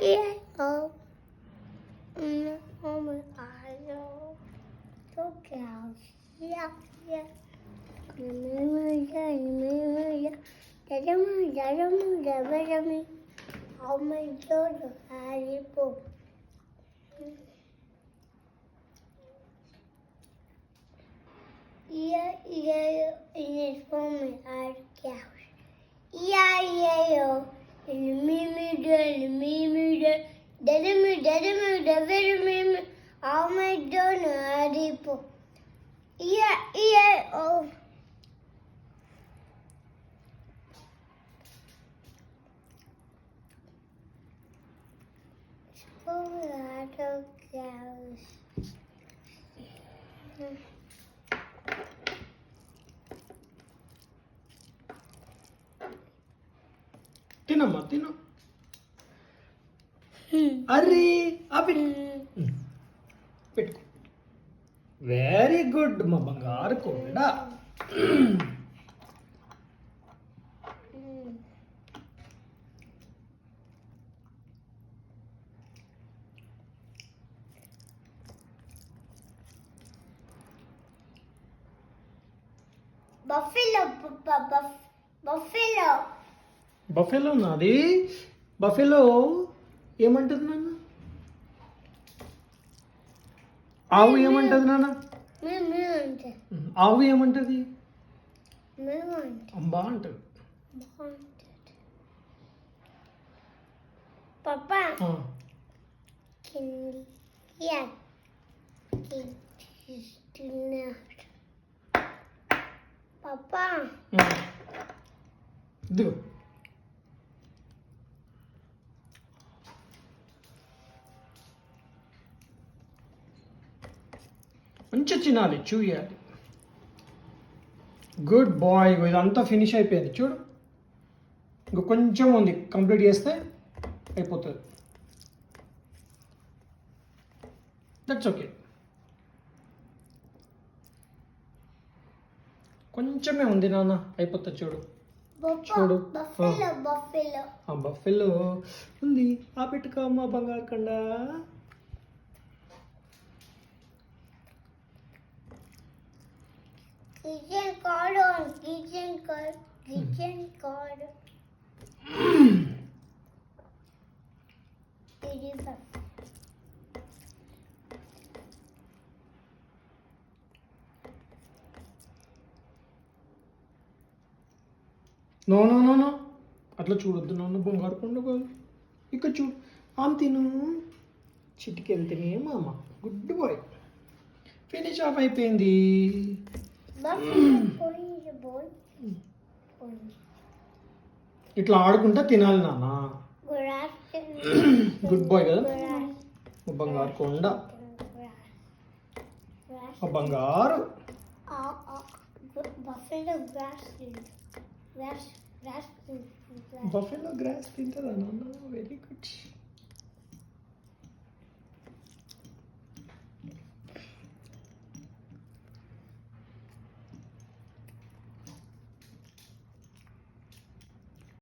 yeah. Oh. Oh my God. Oh. Look out. Yeah, yeah. Oh my God, Harry Potter. Yeah, it's for me, I guess. Yeah. And me. Oh my God, Harry Potter. Yeah, oh. Oh, lot of cows. తినమ్మా తిను. అరే అవి పెట్టుకో. Very good మా బంగారు కొండ. Buffalo. Buffalo నాది. Buffalo ఏమంటది నాన్న? ఆవు ఏమంటది నాన్న? ఆవు ఏమంటది? అంబా అంటది. Papa. Yeah. Papa. ఇదిగో మంచిగా తినాలి, చూయాలి. Good boy. ఇదంతా ఫినిష్ అయిపోయింది చూడు. ఇంకో కొంచెం ఉంది, కంప్లీట్ చేస్తే అయిపోతుంది. That's okay. కొంచెమే ఉంది నాన్న, అయిపోతుంది చూడు. చూడు బఫెలో ఉంది. ఆ పెట్టుకో అమ్మ బంగారు కొండ. Kitchen card. నో అట్లా చూడొద్దు నాన్న, బంగారు కొండ కాదు. ఇక్కడ చూడు, ఆమె తిను. చిటికెన్ తినే మామ. Good bye. ఫినిష్ ఆఫ్ అయిపోయింది. ఇట్లా ఆడుకుంటా తినాలి నాన్న. గుడ్ బాయ్ కదా బంగారు కొండ. బంగారు బఫెలో గ్రాస్ తింటుందా నాన్న? Very good.